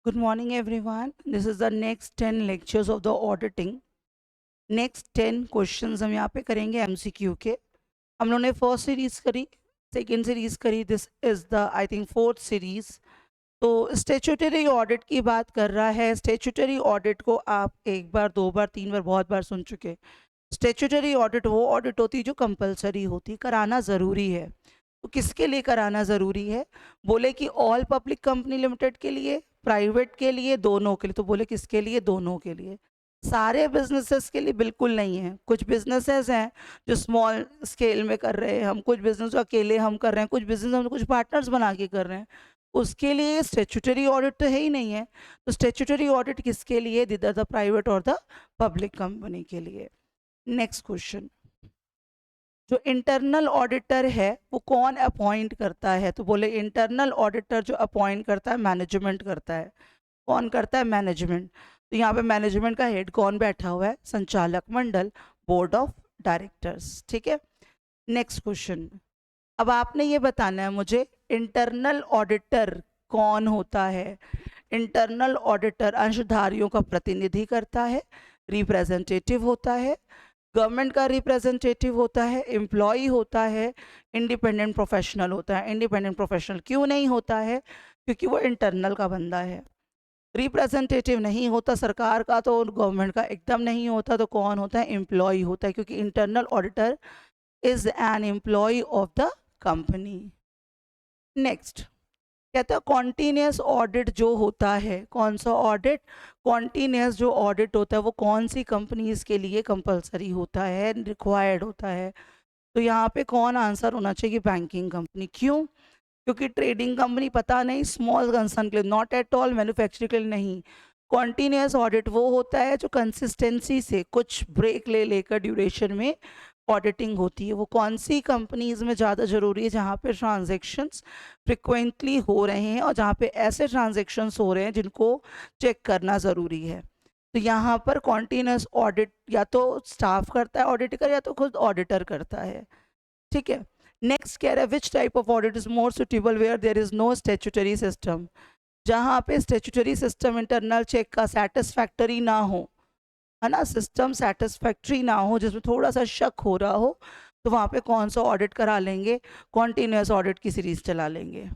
Good morning, everyone. This is the next 10 lectures of the auditing. Next 10 questions हम यहाँ पे करेंगे MCQ के. हम लोगों ने फर्स्ट सीरीज करी, सेकेंड सीरीज करी. This is the I think fourth series. तो स्टेचुटरी ऑडिट की बात कर रहा है. स्टेचुटरी ऑडिट को आप एक बार, दो बार, तीन बार, बहुत बार सुन चुके. स्टेचुटरी ऑडिट वो ऑडिट होती है जो कंपलसरी होती, कराना ज़रूरी है. तो किसके लिए कराना ज़रूरी है? बोले कि ऑल पब्लिक कंपनी लिमिटेड के लिए, प्राइवेट के लिए, दोनों के लिए. तो बोले किसके लिए? दोनों के लिए. सारे बिजनेसेस के लिए बिल्कुल नहीं है. कुछ बिजनेसेस हैं जो स्मॉल स्केल में कर रहे हैं हम, कुछ बिजनेस जो अकेले हम कर रहे हैं, कुछ बिजनेस हम कुछ पार्टनर्स बना के कर रहे हैं. उसके लिए स्टेचुटरी ऑडिट तो है ही नहीं है. तो स्टेचुटरी ऑडिट किसके लिए? इधर द प्राइवेट और द पब्लिक कंपनी के लिए. Next question. जो इंटरनल ऑडिटर है वो कौन अपॉइंट करता है? तो बोले इंटरनल ऑडिटर जो अपॉइंट करता है, मैनेजमेंट करता है. कौन करता है? मैनेजमेंट. तो यहाँ पे मैनेजमेंट का हेड कौन बैठा हुआ है? संचालक मंडल, बोर्ड ऑफ डायरेक्टर्स. ठीक है. Next question. अब आपने ये बताना है मुझे, इंटरनल ऑडिटर कौन होता है? इंटरनल ऑडिटर अंशधारियों का प्रतिनिधि करता है, रिप्रेजेंटेटिव होता है, गवर्नमेंट का रिप्रेजेंटेटिव होता है, एम्प्लॉय होता है, इंडिपेंडेंट प्रोफेशनल होता है. इंडिपेंडेंट प्रोफेशनल क्यों नहीं होता है? क्योंकि वो इंटरनल का बंदा है. रिप्रेजेंटेटिव नहीं होता सरकार का, तो गवर्नमेंट का एकदम नहीं होता. तो कौन होता है? एम्प्लॉय होता है, क्योंकि internal auditor is an employee of the company. Next. कहते हैं कॉन्टीन्यूस ऑडिट जो होता है, कौन सा ऑडिट? कॉन्टीन्यूस जो ऑडिट होता है वो कौन सी कंपनीज के लिए कंपलसरी होता है, रिक्वायर्ड होता है? तो यहाँ पे कौन आंसर होना चाहिए? Banking company. क्यों? क्योंकि ट्रेडिंग कंपनी पता नहीं, स्मॉल कंसर्न के लिए नॉट एट ऑल, मैन्युफैक्चरिंग के लिए नहीं. कॉन्टीन्यूस ऑडिट वो होता है जो कंसिस्टेंसी से कुछ ब्रेक ले लेकर ड्यूरेशन में ऑडिटिंग होती है. वो कौन सी कंपनीज में ज़्यादा ज़रूरी है? जहाँ पे ट्रांजेक्शन्स फ्रिक्वेंटली हो रहे हैं और जहाँ पे ऐसे ट्रांजेक्शन्स हो रहे हैं जिनको चेक करना ज़रूरी है. तो यहाँ पर कॉन्टीन्यूस ऑडिट या तो स्टाफ करता है ऑडिटर, या तो खुद ऑडिटर करता है. ठीक है. नेक्स्ट कह रहा है which type of audit is more suitable where there is no statutory system. जहाँ पे स्टेचुटरी सिस्टम इंटरनल चेक का सेटिस्फैक्टरी ना हो, है ना, सिस्टम सेटिस्फैक्ट्री ना हो, जिसमें थोड़ा सा शक हो रहा हो, तो वहाँ पे कौन सा ऑडिट करा लेंगे? कॉन्टिन्यूस ऑडिट की सीरीज चला लेंगे.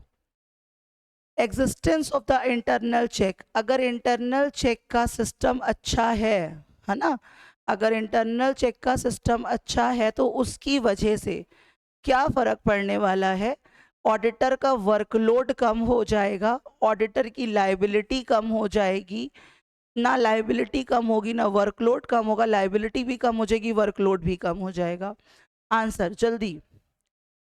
Existence of the internal check. अगर इंटरनल चेक का सिस्टम अच्छा है ना, अगर इंटरनल चेक का सिस्टम अच्छा है तो उसकी वजह से क्या फ़र्क पड़ने वाला है? ऑडिटर का वर्कलोड कम हो जाएगा, ऑडिटर की लाइबिलिटी कम हो जाएगी. ना लाइबिलिटी कम होगी ना वर्कलोड कम होगा, लाइबिलिटी भी कम हो जाएगी, वर्कलोड भी कम हो जाएगा. आंसर जल्दी.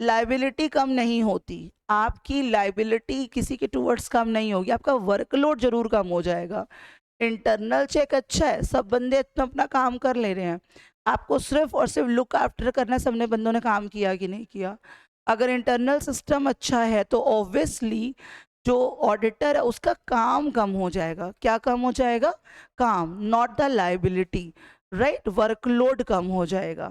लाइबिलिटी कम नहीं होती, आपकी लाइबिलिटी किसी के टूवर्ड्स कम नहीं होगी, आपका वर्कलोड जरूर कम हो जाएगा. इंटरनल चेक अच्छा है, सब बंदे अपना अपना काम कर ले रहे हैं, आपको सिर्फ और सिर्फ लुक आफ्टर करना है सबने बंदों ने काम किया कि नहीं किया. अगर इंटरनल सिस्टम अच्छा है तो ऑब्वियसली जो ऑडिटर है उसका काम कम हो जाएगा. क्या कम हो जाएगा? काम, not the liability. Right, workload कम हो जाएगा.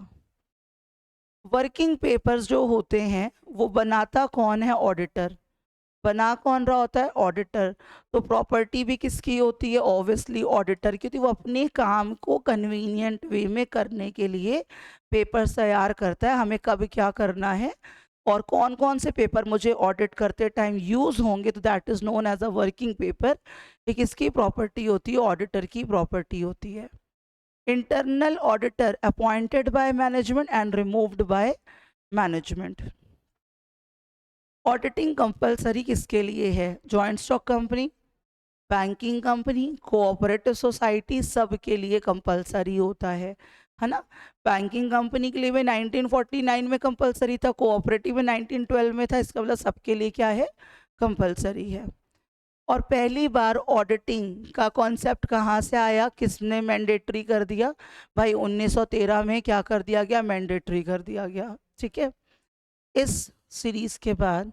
वर्किंग पेपर्स जो होते हैं वो बनाता कौन है? ऑडिटर. बना कौन रहा होता है? ऑडिटर. तो प्रॉपर्टी भी किसकी होती है? ऑब्वियसली ऑडिटर की. तो वो अपने काम को कन्वीनियंट वे में करने के लिए पेपर्स तैयार करता है, हमें कब क्या करना है और कौन कौन से पेपर मुझे ऑडिट करते टाइम यूज होंगे. तो that is known as a working paper. ये किसकी प्रॉपर्टी होती है? ऑडिटर की प्रॉपर्टी होती है. Internal auditor appointed by management and removed by management. Auditing compulsory किसके लिए है? Joint stock company, banking company, cooperative society, सब के लिए कंपलसरी होता है ना. बैंकिंग कंपनी के लिए भी 1949 में कंपलसरी था, कोऑपरेटिव में 1912 में था. इसका मतलब सबके लिए क्या है? कंपलसरी है. और पहली बार ऑडिटिंग का कॉन्सेप्ट कहाँ से आया? किसने मैंडेटरी कर दिया? भाई 1913 में क्या कर दिया गया? मैंडेटरी कर दिया गया. ठीक है. इस सीरीज के बाद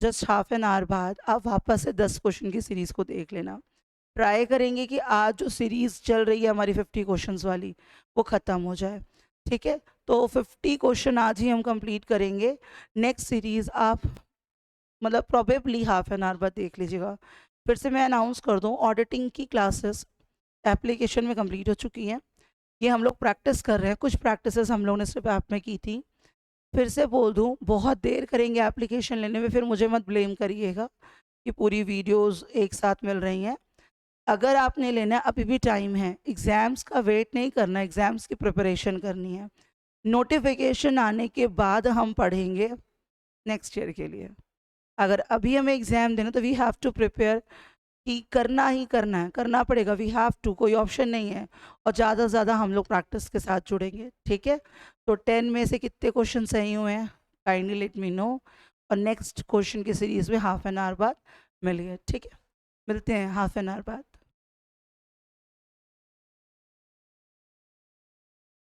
जस्ट हाफ एन आवर बाद आप वापस से 10 क्वेश्चन की सीरीज को देख लेना. ट्राई करेंगे कि आज जो सीरीज चल रही है हमारी 50 क्वेश्चंस वाली वो ख़त्म हो जाए. ठीक है. तो 50 क्वेश्चन आज ही हम कंप्लीट करेंगे. नेक्स्ट सीरीज आप मतलब प्रॉबेबली हाफ एन आवर बाद देख लीजिएगा. फिर से मैं अनाउंस कर दूं, ऑडिटिंग की क्लासेस एप्लीकेशन में कंप्लीट हो चुकी हैं। ये हम लोग प्रैक्टिस कर रहे हैं, कुछ प्रैक्टिसेस हम लोगों ने सिर्फ ऐप में की थी। फिर से बोल दूं, बहुत देर करेंगे एप्लीकेशन लेने में, फिर मुझे मत ब्लेम करिएगा कि पूरी वीडियोस एक साथ मिल रही हैं। अगर आपने लेना है, अभी भी टाइम है, एग्ज़ाम्स का वेट नहीं करना, एग्ज़ाम्स की प्रिपरेशन करनी है। नोटिफिकेशन आने के बाद हम पढ़ेंगे नेक्स्ट ईयर के लिए। अगर अभी हमें एग्ज़ाम देना तो वी हैव टू प्रिपेयर, कि करना ही करना है, करना पड़ेगा, वी हैव टू, कोई ऑप्शन नहीं है। और ज़्यादा से ज़्यादा हम लोग प्रैक्टिस के साथ जुड़ेंगे, ठीक है। तो 10 में से कितने क्वेश्चन सही हुए हैं, काइंडली लेट मी नो। और नेक्स्ट क्वेश्चन की सीरीज़ में हाफ एन आवर बाद मिलिए, ठीक है। मिलते हैं हाफ एन आवर बाद।